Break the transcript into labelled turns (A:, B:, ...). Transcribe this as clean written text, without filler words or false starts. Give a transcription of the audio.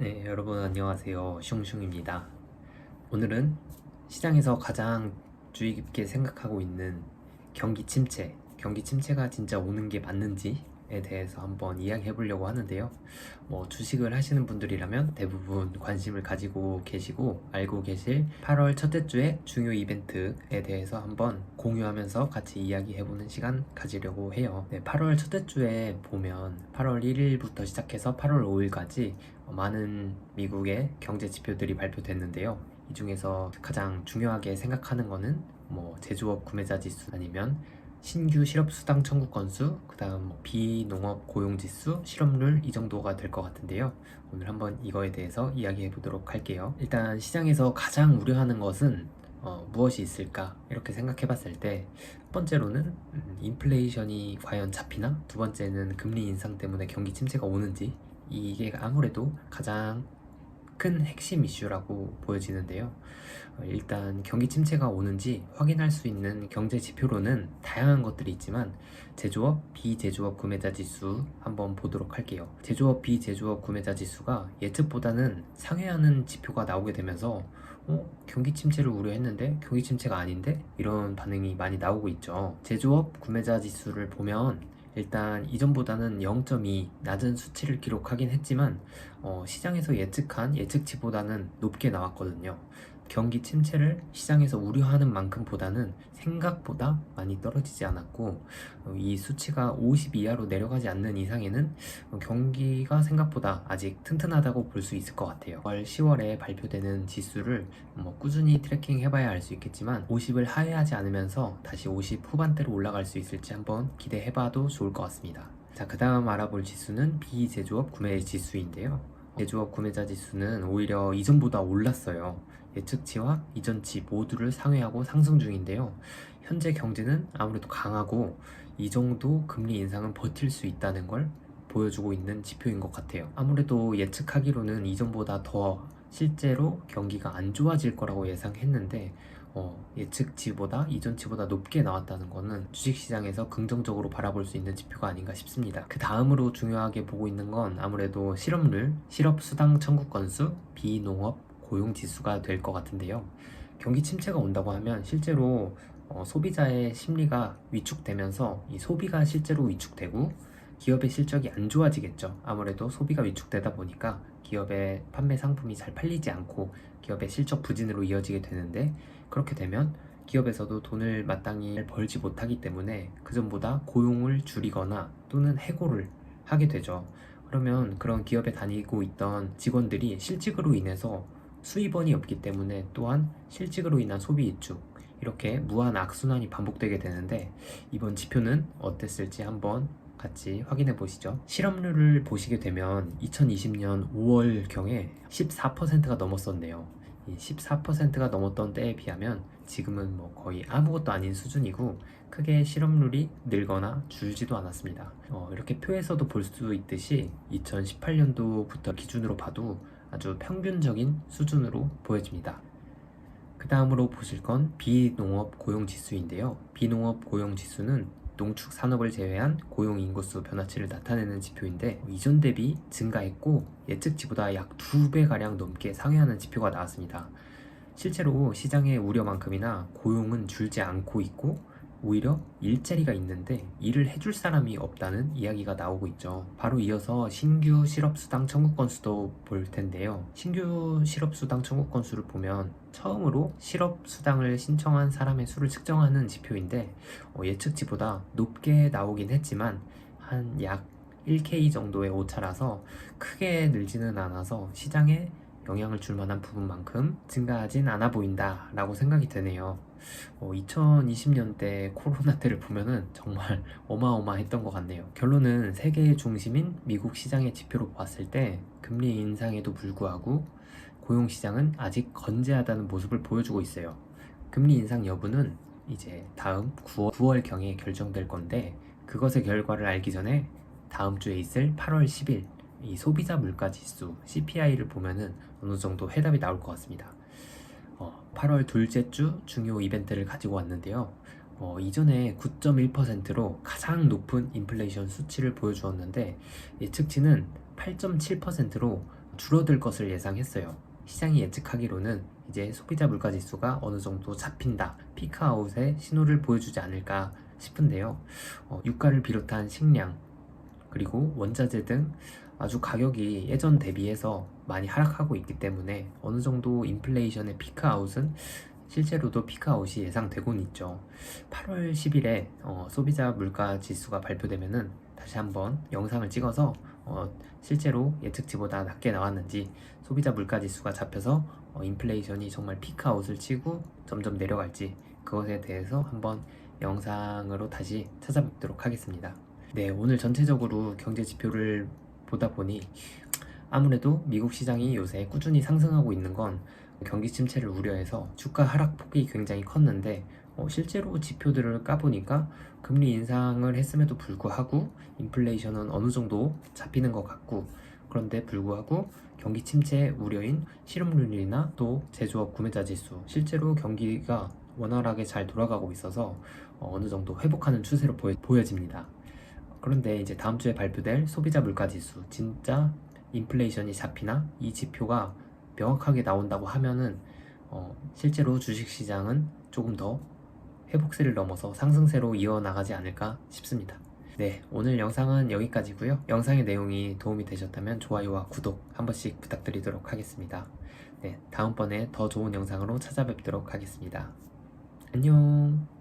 A: 네, 여러분 안녕하세요. 슝슝입니다. 오늘은 시장에서 가장 주의 깊게 생각하고 있는 경기 침체가 진짜 오는 게 맞는지에 대해서 한번 이야기해 보려고 하는데요. 주식을 하시는 분들이라면 대부분 관심을 가지고 계시고 알고 계실 8월 첫째 주의 중요 이벤트에 대해서 한번 공유하면서 같이 이야기해 보는 시간 가지려고 해요. 네, 8월 첫째 주에 보면 8월 1일부터 시작해서 8월 5일까지 많은 미국의 경제 지표들이 발표됐는데요. 이 중에서 가장 중요하게 생각하는 거는 제조업 구매자 지수 아니면 신규 실업 수당 청구 건수, 그다음 비농업 고용 지수, 실업률 이 정도가 될 것 같은데요. 오늘 한번 이거에 대해서 이야기해 보도록 할게요. 일단 시장에서 가장 우려하는 것은 무엇이 있을까? 이렇게 생각해 봤을 때, 첫 번째로는 인플레이션이 과연 잡히나? 두 번째는 금리 인상 때문에 경기 침체가 오는지, 이게 아무래도 가장 큰 핵심 이슈라고 보여지는데요. 일단 경기 침체가 오는지 확인할 수 있는 경제 지표로는 다양한 것들이 있지만 제조업, 비제조업 구매자 지수 한번 보도록 할게요. 제조업, 비제조업 구매자 지수가 예측보다는 상회하는 지표가 나오게 되면서 경기 침체를 우려했는데 경기 침체가 아닌데? 이런 반응이 많이 나오고 있죠. 제조업 구매자 지수를 보면 일단 이전보다는 0.2 낮은 수치를 기록하긴 했지만 시장에서 예측한 예측치보다는 높게 나왔거든요. 경기 침체를 시장에서 우려하는 만큼보다는 생각보다 많이 떨어지지 않았고, 이 수치가 50 이하로 내려가지 않는 이상에는 경기가 생각보다 아직 튼튼하다고 볼 수 있을 것 같아요. 10월에 발표되는 지수를 꾸준히 트래킹 해봐야 알 수 있겠지만 50을 하회하지 않으면서 다시 50 후반대로 올라갈 수 있을지 한번 기대해봐도 좋을 것 같습니다. 자, 그 다음 알아볼 지수는 비제조업 구매 지수인데요. 제조업 구매자 지수는 오히려 이전보다 올랐어요. 예측치와 이전치 모두를 상회하고 상승 중인데요. 현재 경제는 아무래도 강하고 이 정도 금리 인상은 버틸 수 있다는 걸 보여주고 있는 지표인 것 같아요. 아무래도 예측하기로는 이전보다 더 실제로 경기가 안 좋아질 거라고 예상했는데 예측치보다 이전치보다 높게 나왔다는 것은 주식시장에서 긍정적으로 바라볼 수 있는 지표가 아닌가 싶습니다. 그 다음으로 중요하게 보고 있는 건 아무래도 실업률, 실업수당 청구 건수, 비농업 고용 지수가 될 것 같은데요. 경기 침체가 온다고 하면 실제로 소비자의 심리가 위축되면서 이 소비가 실제로 위축되고 기업의 실적이 안 좋아지겠죠. 아무래도 소비가 위축되다 보니까 기업의 판매 상품이 잘 팔리지 않고 기업의 실적 부진으로 이어지게 되는데, 그렇게 되면 기업에서도 돈을 마땅히 벌지 못하기 때문에 그전보다 고용을 줄이거나 또는 해고를 하게 되죠. 그러면 그런 기업에 다니고 있던 직원들이 실직으로 인해서 수입원이 없기 때문에 또한 실직으로 인한 소비 위축, 이렇게 무한 악순환이 반복되게 되는데, 이번 지표는 어땠을지 한번 같이 확인해 보시죠. 실업률을 보시게 되면 2020년 5월경에 14%가 넘었었네요. 이 14%가 넘었던 때에 비하면 지금은 거의 아무것도 아닌 수준이고 크게 실업률이 늘거나 줄지도 않았습니다. 이렇게 표에서도 볼 수 있듯이 2018년도부터 기준으로 봐도 아주 평균적인 수준으로 보여집니다. 그 다음으로 보실 건 비농업 고용지수인데요. 비농업 고용지수는 농축 산업을 제외한 고용 인구수 변화치를 나타내는 지표인데, 이전 대비 증가했고 예측치보다 약 2배가량 넘게 상회하는 지표가 나왔습니다. 실제로 시장의 우려만큼이나 고용은 줄지 않고 있고 오히려 일자리가 있는데 일을 해줄 사람이 없다는 이야기가 나오고 있죠. 바로 이어서 신규 실업수당 청구 건수도 볼 텐데요. 신규 실업수당 청구 건수를 보면 처음으로 실업수당을 신청한 사람의 수를 측정하는 지표인데 예측치보다 높게 나오긴 했지만 한 약 1K 정도의 오차라서 크게 늘지는 않아서 시장에 영향을 줄 만한 부분만큼 증가하진 않아 보인다 라고 생각이 되네요. 2020년대 코로나 때를 보면은 정말 어마어마했던 것 같네요. 결론은 세계의 중심인 미국 시장의 지표로 봤을 때 금리 인상에도 불구하고 고용시장은 아직 건재하다는 모습을 보여주고 있어요. 금리 인상 여부는 이제 다음 9월경에 결정될 건데, 그것의 결과를 알기 전에 다음 주에 있을 8월 10일 이 소비자 물가 지수 CPI를 보면은 어느 정도 해답이 나올 것 같습니다. 8월 둘째 주 중요 이벤트를 가지고 왔는데요. 이전에 9.1%로 가장 높은 인플레이션 수치를 보여주었는데 예측치는 8.7%로 줄어들 것을 예상했어요. 시장이 예측하기로는 이제 소비자 물가 지수가 어느 정도 잡힌다, 피크아웃의 신호를 보여주지 않을까 싶은데요. 유가를 비롯한 식량, 그리고 원자재 등 아주 가격이 예전 대비해서 많이 하락하고 있기 때문에 어느 정도 인플레이션의 피크아웃은 실제로도 피크아웃이 예상되곤 있죠. 8월 10일에 소비자 물가 지수가 발표되면은 다시 한번 영상을 찍어서 실제로 예측치보다 낮게 나왔는지, 소비자 물가 지수가 잡혀서 인플레이션이 정말 피크아웃을 치고 점점 내려갈지, 그것에 대해서 한번 영상으로 다시 찾아뵙도록 하겠습니다. 네, 오늘 전체적으로 경제 지표를 보다 보니 아무래도 미국 시장이 요새 꾸준히 상승하고 있는 건 경기 침체를 우려해서 주가 하락폭이 굉장히 컸는데, 실제로 지표들을 까보니까 금리 인상을 했음에도 불구하고 인플레이션은 어느 정도 잡히는 것 같고, 그런데 불구하고 경기 침체 우려인 실업률이나 또 제조업 구매자 지수, 실제로 경기가 원활하게 잘 돌아가고 있어서 어느 정도 회복하는 추세로 보여집니다. 그런데 이제 다음 주에 발표될 소비자 물가 지수, 진짜 인플레이션이 잡히나 이 지표가 명확하게 나온다고 하면은 실제로 주식시장은 조금 더 회복세를 넘어서 상승세로 이어나가지 않을까 싶습니다. 네, 오늘 영상은 여기까지고요. 영상의 내용이 도움이 되셨다면 좋아요와 구독 한 번씩 부탁드리도록 하겠습니다. 네, 다음번에 더 좋은 영상으로 찾아뵙도록 하겠습니다. 안녕.